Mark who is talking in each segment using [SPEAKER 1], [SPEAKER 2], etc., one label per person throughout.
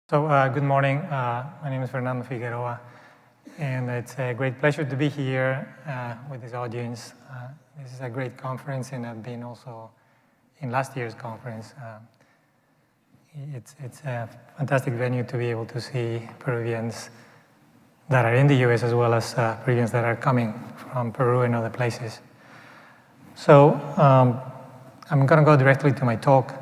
[SPEAKER 1] Good morning. My name is Fernando Figueroa, and it's a great pleasure to be here with this audience. This is a great conference, and I've been also in last year's conference. It's a fantastic venue to be able to see Peruvians that are in the US as well as Peruvians that are coming from Peru and other places. So I'm going to go directly to my talk.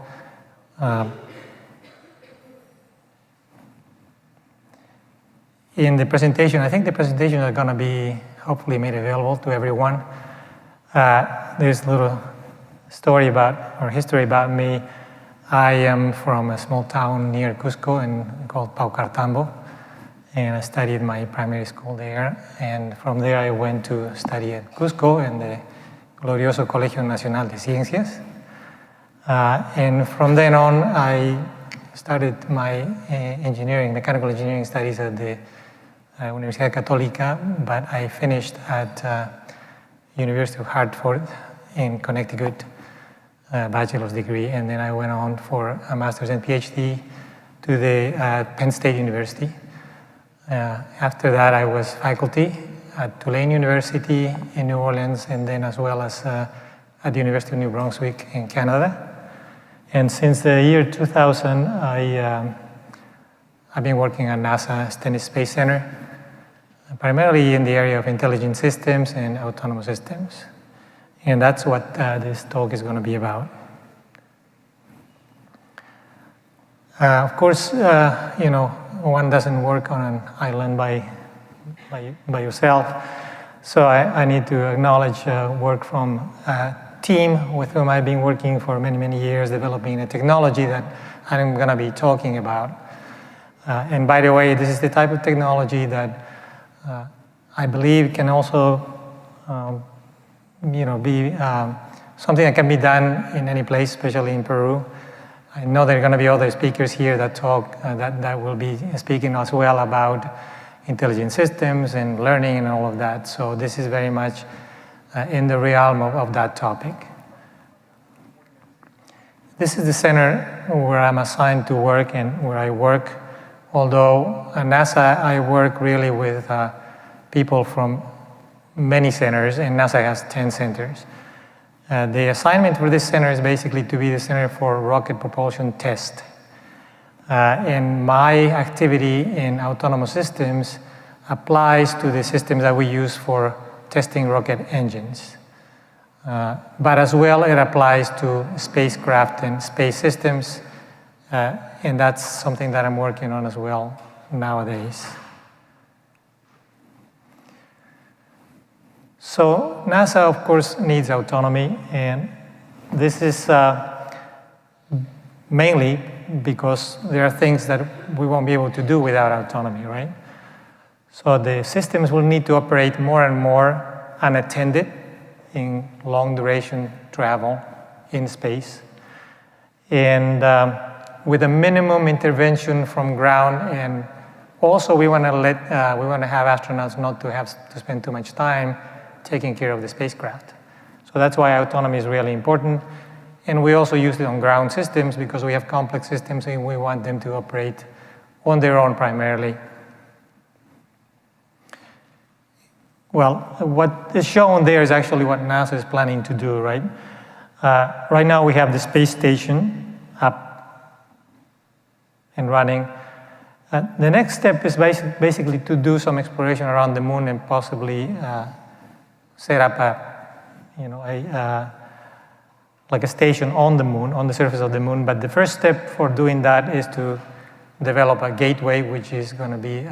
[SPEAKER 1] In the presentation, I think the presentations are going to be hopefully made available to everyone. There's a little story about, or history about me. I am from a small town near Cusco called Paucartambo, and I studied my primary school there. And from there I went to study at Cusco in the glorioso Colegio Nacional de Ciencias. And from then on, I started my mechanical engineering studies at the Universidad Católica, but I finished at University of Hartford in Connecticut, bachelor's degree, and then I went on for a master's and PhD to the Penn State University. After that, I was faculty at Tulane University in New Orleans, and then as well as at the University of New Brunswick in Canada. And since the year 2000, I've been working at NASA Stennis Space Center, primarily in the area of intelligent systems and autonomous systems. And that's what this talk is going to be about. Of course, one doesn't work on an island by yourself. So I need to acknowledge work from a team with whom I've been working for many, many years, developing a technology that I'm going to be talking about. And by the way, this is the type of technology that I believe can also, be something that can be done in any place, especially in Peru. I know there are going to be other speakers here that talk that will be speaking as well about intelligent systems and learning and all of that. So this is very much in the realm of that topic. This is the center where I'm assigned to work and where I work. Although at NASA, I work really with people from many centers, and NASA has 10 centers. The assignment for this center is basically to be the center for rocket propulsion test. And my activity in autonomous systems applies to the systems that we use for testing rocket engines. But as well, it applies to spacecraft and space systems. And that's something that I'm working on as well nowadays. So NASA, of course, needs autonomy, and this is mainly because there are things that we won't be able to do without autonomy, right? So the systems will need to operate more and more unattended in long-duration travel in space, and with a minimum intervention from ground. And also we want to have astronauts not to have to spend too much time taking care of the spacecraft. So that's why autonomy is really important. And we also use it on ground systems because we have complex systems and we want them to operate on their own primarily. Well, what is shown there is actually what NASA is planning to do, right? Right now we have the space station up and running. The next step is basically to do some exploration around the moon and possibly set up like a station on the moon, on the surface of the moon. But the first step for doing that is to develop a gateway, which is going to be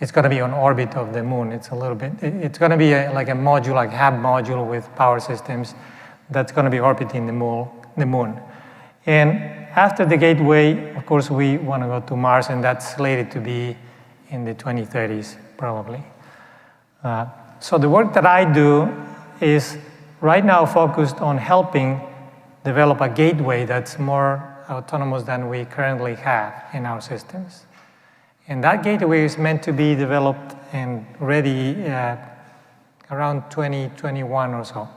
[SPEAKER 1] it's going to be on orbit of the moon. It's going to be like a module, like hub module with power systems that's going to be orbiting the moon. And after the gateway, of course, we want to go to Mars, and that's slated to be in the 2030s, probably. So the work that I do is right now focused on helping develop a gateway that's more autonomous than we currently have in our systems. And that gateway is meant to be developed and ready around 2021 or so.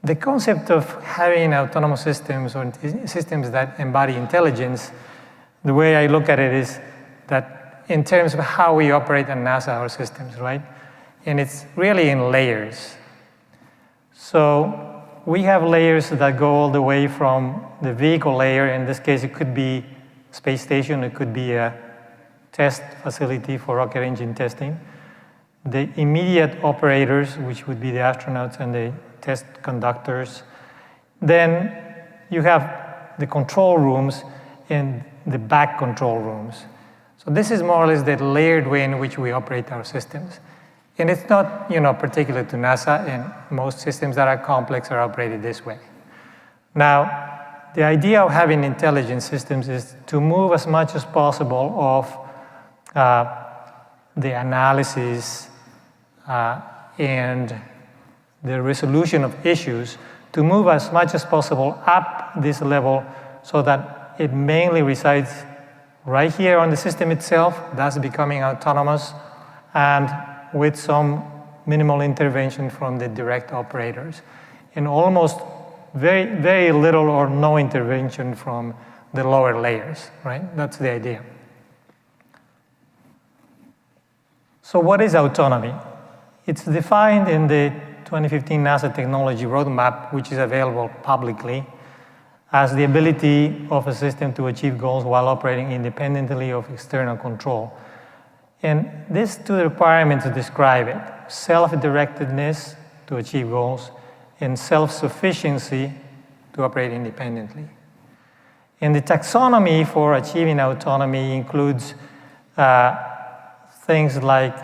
[SPEAKER 1] The concept of having autonomous systems or systems that embody intelligence, the way I look at it is that in terms of how we operate at NASA, our systems, right? And it's really in layers. So we have layers that go all the way from the vehicle layer. In this case, it could be space station, it could be a test facility for rocket engine testing. The immediate operators, which would be the astronauts and the test conductors. Then you have the control rooms and the back control rooms. So this is more or less the layered way in which we operate our systems. And it's not, particular to NASA, and most systems that are complex are operated this way. Now, the idea of having intelligent systems is to move as much as possible of the analysis and the resolution of issues, to move as much as possible up this level so that it mainly resides right here on the system itself, thus becoming autonomous, and with some minimal intervention from the direct operators, and almost very, very little or no intervention from the lower layers, right? That's the idea. So what is autonomy? It's defined in the 2015 NASA Technology Roadmap, which is available publicly, as the ability of a system to achieve goals while operating independently of external control. And these two requirements describe it: self-directedness to achieve goals and self-sufficiency to operate independently. And the taxonomy for achieving autonomy includes things like,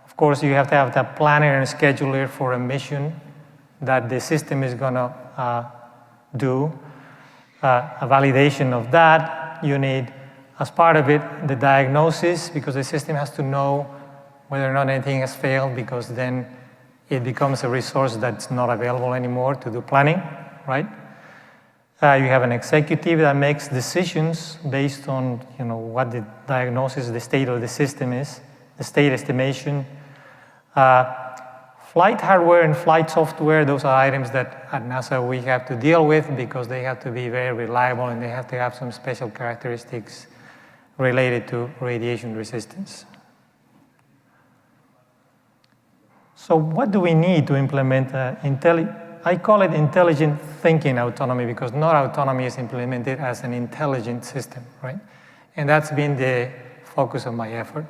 [SPEAKER 1] of course, you have to have that planner and scheduler for a mission that the system is going to do. A validation of that. You need, as part of it, the diagnosis, because the system has to know whether or not anything has failed, because then it becomes a resource that's not available anymore to do planning, right? You have an executive that makes decisions based on what the diagnosis, the state of the system is, the state estimation. Flight hardware and flight software, those are items that at NASA we have to deal with because they have to be very reliable and they have to have some special characteristics related to radiation resistance. So what do we need to implement I call it intelligent thinking autonomy, because not autonomy is implemented as an intelligent system, right? And that's been the focus of my effort.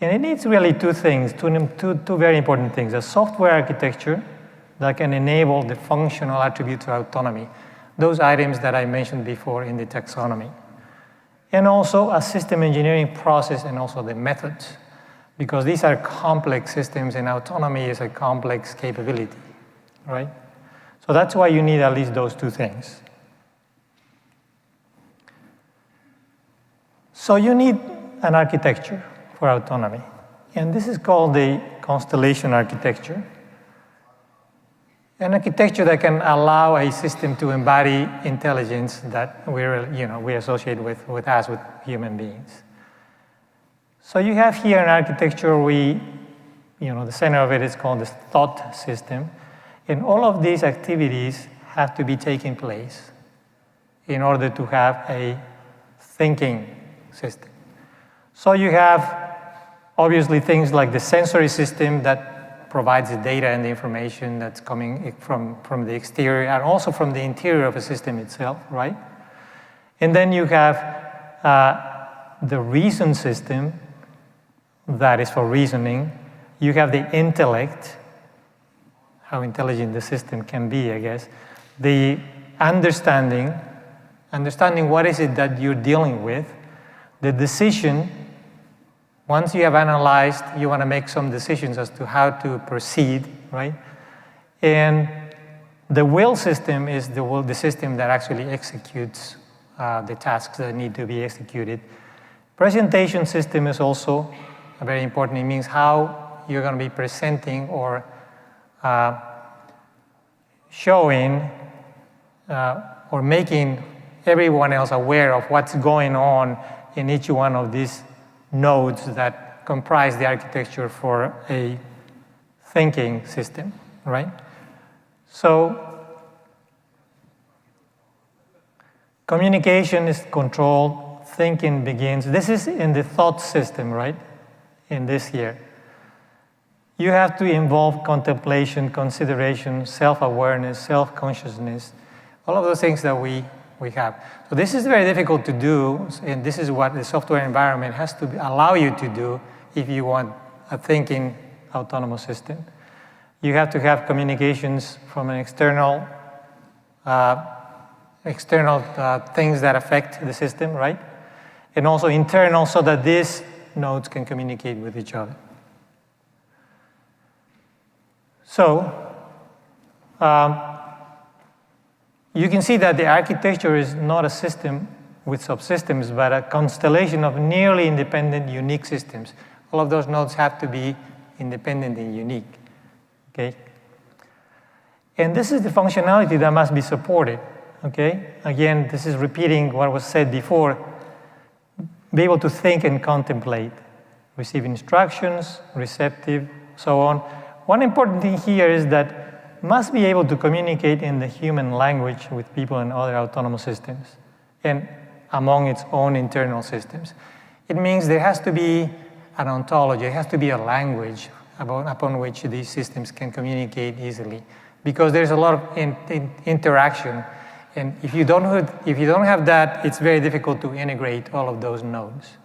[SPEAKER 1] And it needs really two things, two very important things: a software architecture that can enable the functional attributes of autonomy, those items that I mentioned before in the taxonomy. And also a system engineering process and also the methods, because these are complex systems and autonomy is a complex capability, right? So that's why you need at least those two things. So you need an architecture for autonomy. And this is called the Constellation architecture. An architecture that can allow a system to embody intelligence that we associate with us, with human beings. So you have here an architecture the center of it is called the thought system. And all of these activities have to be taking place in order to have a thinking system. So you have obviously things like the sensory system that provides the data and the information that's coming from the exterior and also from the interior of a system itself, right? And then you have the reason system that is for reasoning. You have the intellect, how intelligent the system can be, I guess. The understanding what is it that you're dealing with. The decision. Once you have analyzed, you want to make some decisions as to how to proceed, right? And the will system is the system that actually executes the tasks that need to be executed. Presentation system is also very important. It means how you're going to be presenting or showing or making everyone else aware of what's going on in each one of these nodes that comprise the architecture for a thinking system, right? So communication is controlled, thinking begins. This is in the thought system, right? In this here. You have to involve contemplation, consideration, self-awareness, self-consciousness, all of those things that we have. So this is very difficult to do, and this is what the software environment has to allow you to do if you want a thinking autonomous system. You have to have communications from an external things that affect the system, right? And also internal, so that these nodes can communicate with each other. So you can see that the architecture is not a system with subsystems, but a constellation of nearly independent, unique systems. All of those nodes have to be independent and unique, okay? And this is the functionality that must be supported, okay? Again, this is repeating what was said before. Be able to think and contemplate, receive instructions, receptive, so on. One important thing here is that must be able to communicate in the human language with people in other autonomous systems and among its own internal systems. It means there has to be an ontology, there has to be a language upon which these systems can communicate easily, because there's a lot of interaction, and if you don't have that, it's very difficult to integrate all of those nodes.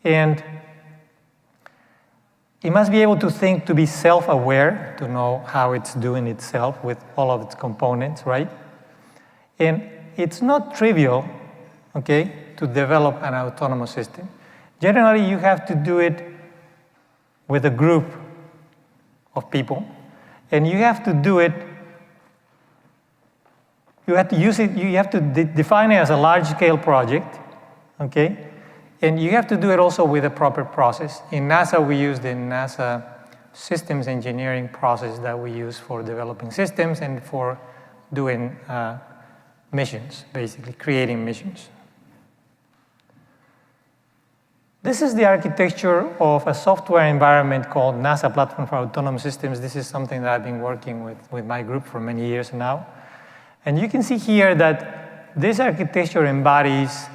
[SPEAKER 1] And it must be able to think, to be self-aware, to know how it's doing itself with all of its components, right? And it's not trivial, okay, to develop an autonomous system. Generally, you have to do it with a group of people, and you have to do it, you have to use it, you have to define it as a large-scale project, okay? And you have to do it also with a proper process. In NASA, we use the NASA systems engineering process that we use for developing systems and for doing missions, basically creating missions. This is the architecture of a software environment called NASA Platform for Autonomous Systems. This is something that I've been working with my group for many years now. And you can see here that this architecture embodies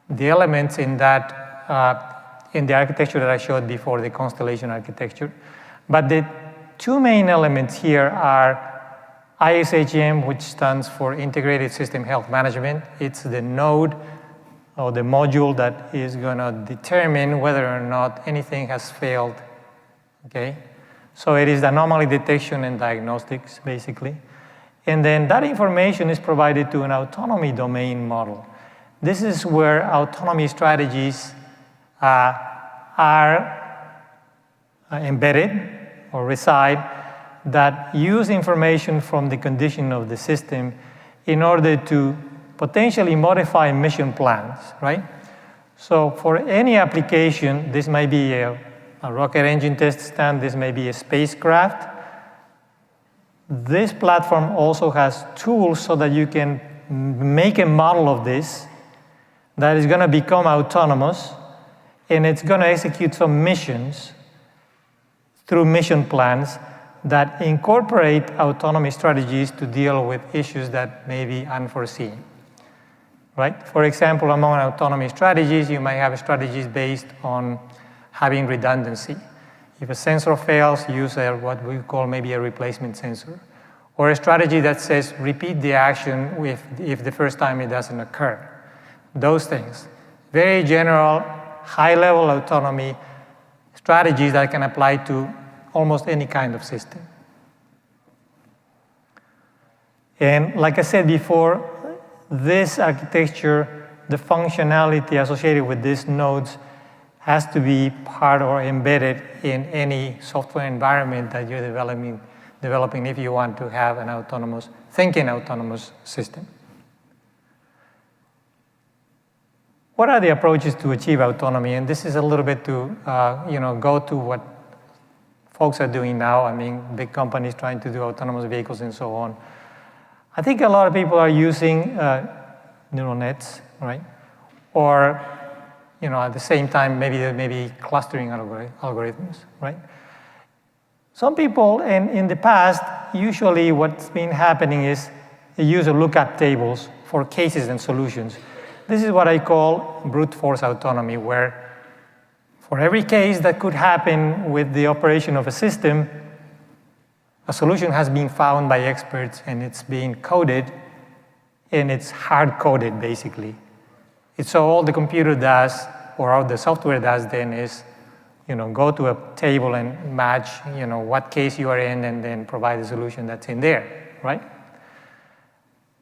[SPEAKER 1] the elements in that, in the architecture that I showed before, the Constellation architecture. But the two main elements here are ISHM, which stands for Integrated System Health Management. It's the node or the module that is going to determine whether or not anything has failed, okay? So it is the anomaly detection and diagnostics, basically. And then that information is provided to an autonomy domain model. This is where autonomy strategies are embedded or reside that use information from the condition of the system in order to potentially modify mission plans, right? So for any application, this may be a rocket engine test stand, this may be a spacecraft. This platform also has tools so that you can make a model of this that is going to become autonomous, and it's going to execute some missions through mission plans that incorporate autonomy strategies to deal with issues that may be unforeseen, right? For example, among autonomy strategies, you might have strategies based on having redundancy. If a sensor fails, use what we call maybe a replacement sensor. Or a strategy that says repeat the action if the first time it doesn't occur. Those things. Very general, high-level autonomy strategies that can apply to almost any kind of system. And like I said before, this architecture, the functionality associated with these nodes has to be part or embedded in any software environment that you're developing if you want to have an autonomous, thinking autonomous system. What are the approaches to achieve autonomy? And this is a little bit to go to what folks are doing now. I mean, big companies trying to do autonomous vehicles and so on. I think a lot of people are using neural nets, right? Or, at the same time, maybe clustering algorithms, right? Some people in the past, usually what's been happening is they use lookup tables for cases and solutions. This is what I call brute force autonomy, where for every case that could happen with the operation of a system, a solution has been found by experts and it's being coded, and it's hard-coded basically. So all the computer does, or all the software does then is, go to a table and match, what case you are in and then provide a solution that's in there, right?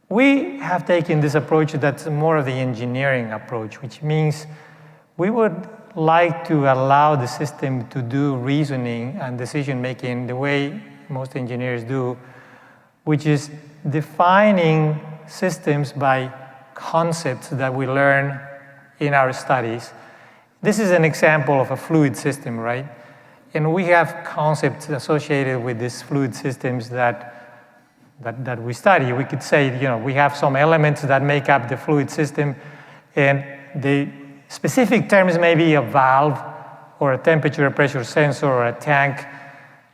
[SPEAKER 1] We have taken this approach that's more of the engineering approach, which means we would like to allow the system to do reasoning and decision-making the way most engineers do, which is defining systems by concepts that we learn in our studies. This is an example of a fluid system, right? And we have concepts associated with these fluid systems that we study. We could say, we have some elements that make up the fluid system, and the specific terms may be a valve or a temperature pressure sensor or a tank.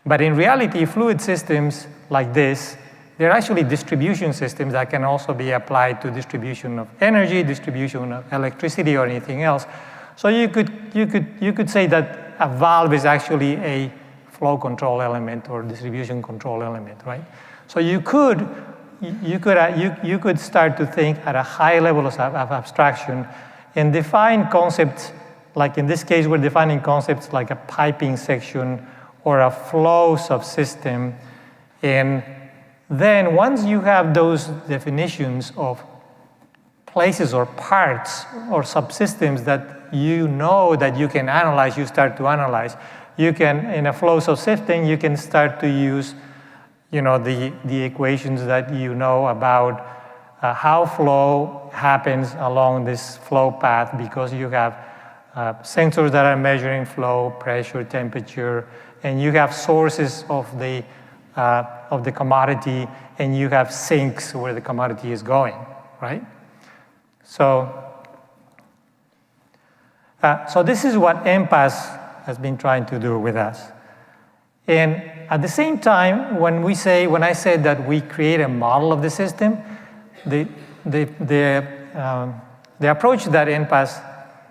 [SPEAKER 1] But in reality, fluid systems like this, they're actually distribution systems that can also be applied to distribution of energy, distribution of electricity, or anything else. So you could say that a valve is actually a flow control element or distribution control element, right? So you could start to think at a high level of abstraction and define concepts, like in this case, we're defining concepts like a piping section or a flow subsystem. And then once you have those definitions of places or parts or subsystems that that you can analyze, you start to analyze. You can, in a flow subsystem, you can start to use the equations that about how flow happens along this flow path, because you have sensors that are measuring flow, pressure, temperature, and you have sources of the commodity, and you have sinks where the commodity is going, right? So this is what NPAS has been trying to do with us. And at the same time, when I said that we create a model of the system, the approach that NPAS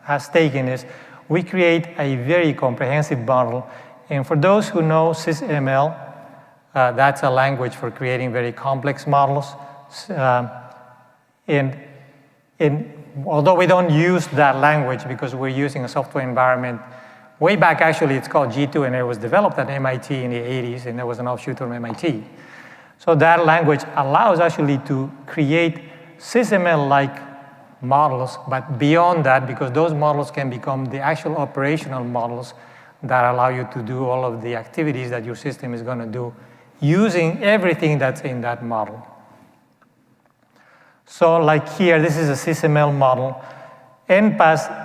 [SPEAKER 1] has taken is we create a very comprehensive model. And for those who know SysML, that's a language for creating very complex models. And although we don't use that language because we're using a software environment, way back actually it's called G2, and it was developed at MIT in the 80s, and there was an offshoot from MIT. So that language allows actually to create SysML-like models, but beyond that, because those models can become the actual operational models that allow you to do all of the activities that your system is going to do using everything that's in that model. So like here, this is a SysML model. NPAS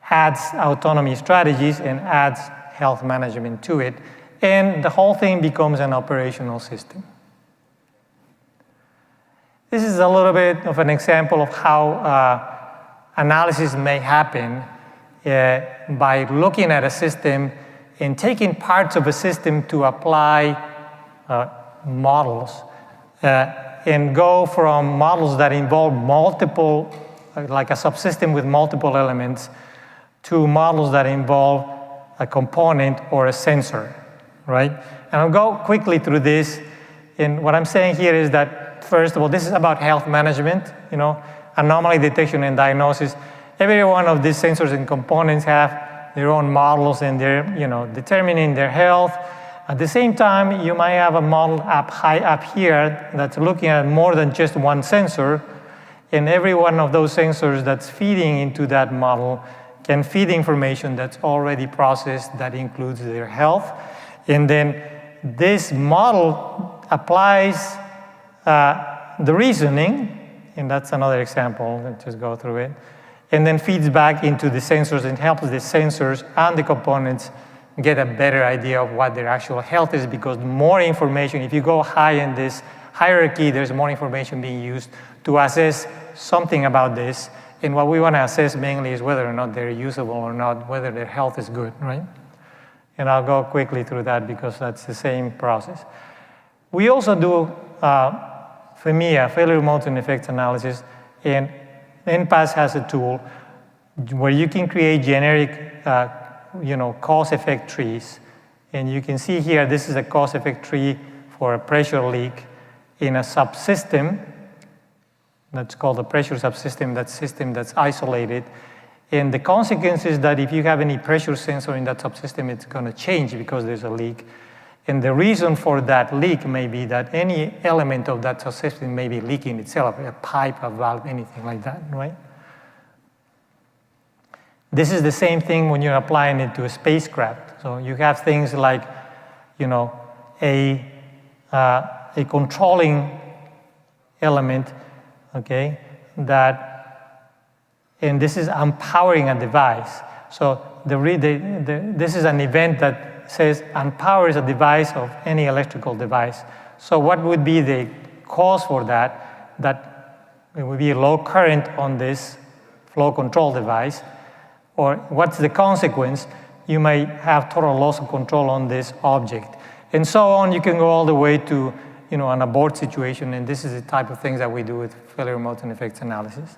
[SPEAKER 1] adds autonomy strategies and adds health management to it, and the whole thing becomes an operational system. This is a little bit of an example of how analysis may happen by looking at a system and taking parts of a system to apply models and go from models that involve multiple, like a subsystem with multiple elements, to models that involve a component or a sensor, right? And I'll go quickly through this. And what I'm saying here is that, first of all, this is about health management, anomaly detection and diagnosis. Every one of these sensors and components have their own models, and they're, determining their health. At the same time, you might have a model high up here that's looking at more than just one sensor, and every one of those sensors that's feeding into that model can feed information that's already processed that includes their health. And then this model applies the reasoning, and that's another example. Let's just go through it. And then feeds back into the sensors and helps the sensors and the components get a better idea of what their actual health is, because more information, if you go high in this hierarchy, there's more information being used to assess something about this. And what we want to assess mainly is whether or not they're usable or not, whether their health is good, right? And I'll go quickly through that because that's the same process. We also do FMEA, failure modes and effects analysis, and NPAS has a tool where you can create generic cause-effect trees. And you can see here, this is a cause-effect tree for a pressure leak in a subsystem. That's called a pressure subsystem, that system that's isolated. And the consequence is that if you have any pressure sensor in that subsystem, it's going to change because there's a leak. And the reason for that leak may be that any element of that subsystem may be leaking itself, a pipe, a valve, anything like that, right? This is the same thing when you're applying it to a spacecraft. So you have things like, a controlling element, okay, and this is empowering a device. So this is an event that says empowers a device of any electrical device. So what would be the cause for that? That it would be a low current on this flow control device. Or what's the consequence? You may have total loss of control on this object. And so on, you can go all the way to an abort situation, and this is the type of things that we do with failure modes and effects analysis.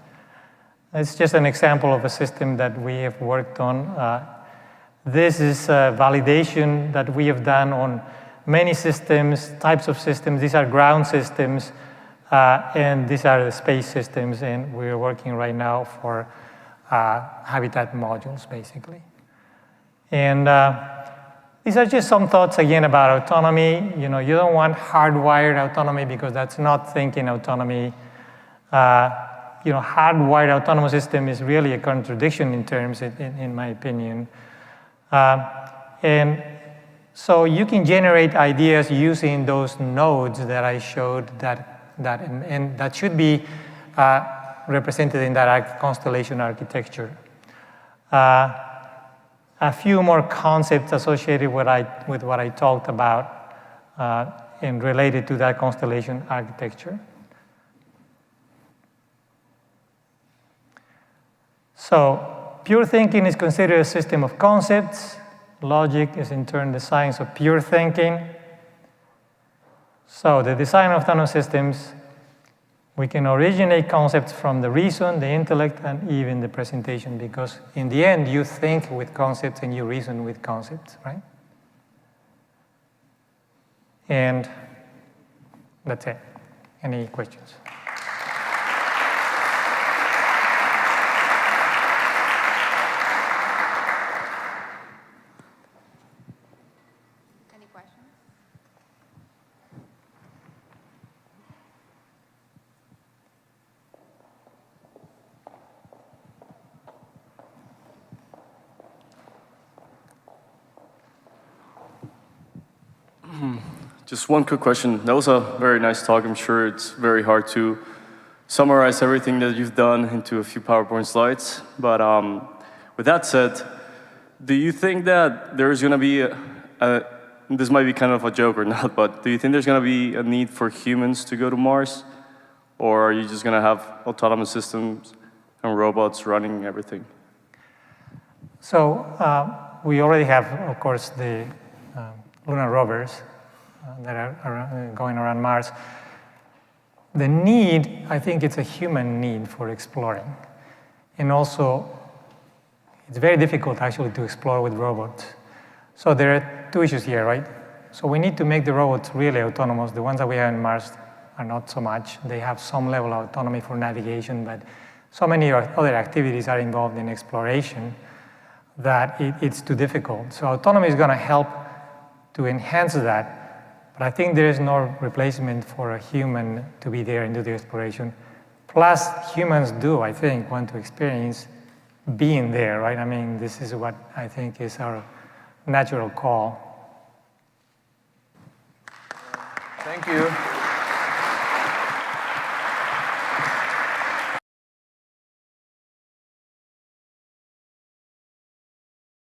[SPEAKER 1] It's just an example of a system that we have worked on. This is validation that we have done on many systems, types of systems. These are ground systems, and these are the space systems, and we're working right now for habitat modules, basically. And these are just some thoughts, again, about autonomy. You don't want hardwired autonomy because that's not thinking autonomy. Hardwired autonomous system is really a contradiction in terms, in my opinion. And so you can generate ideas using those nodes that I showed and that should be represented in that constellation architecture. A few more concepts associated with what I talked about and related to that constellation architecture. So pure thinking is considered a system of concepts. Logic is in turn the science of pure thinking. So the design of autonomous systems, we can originate concepts from the reason, the intellect, and even the presentation, because in the end, you think with concepts and you reason with concepts, right? And that's it. Any questions?
[SPEAKER 2] Any questions?
[SPEAKER 3] Just one quick question. That was a very nice talk. I'm sure it's very hard to summarize everything that you've done into a few PowerPoint slides. But with that said, do you think that there's going to be this might be kind of a joke or not, but do you think there's going to be a need for humans to go to Mars? Or are you just going to have autonomous systems and robots running everything?
[SPEAKER 1] So we already have, of course, the lunar rovers that are going around Mars. The need, I think it's a human need for exploring. And also, it's very difficult actually to explore with robots. So there are two issues here, right? So we need to make the robots really autonomous. The ones that we have on Mars are not so much. They have some level of autonomy for navigation, but so many other activities are involved in exploration that it's too difficult. So autonomy is going to help to enhance that. But I think there is no replacement for a human to be there and do the exploration. Plus, humans do, I think, want to experience being there, right? I mean, this is what I think is our natural call.
[SPEAKER 4] Thank you.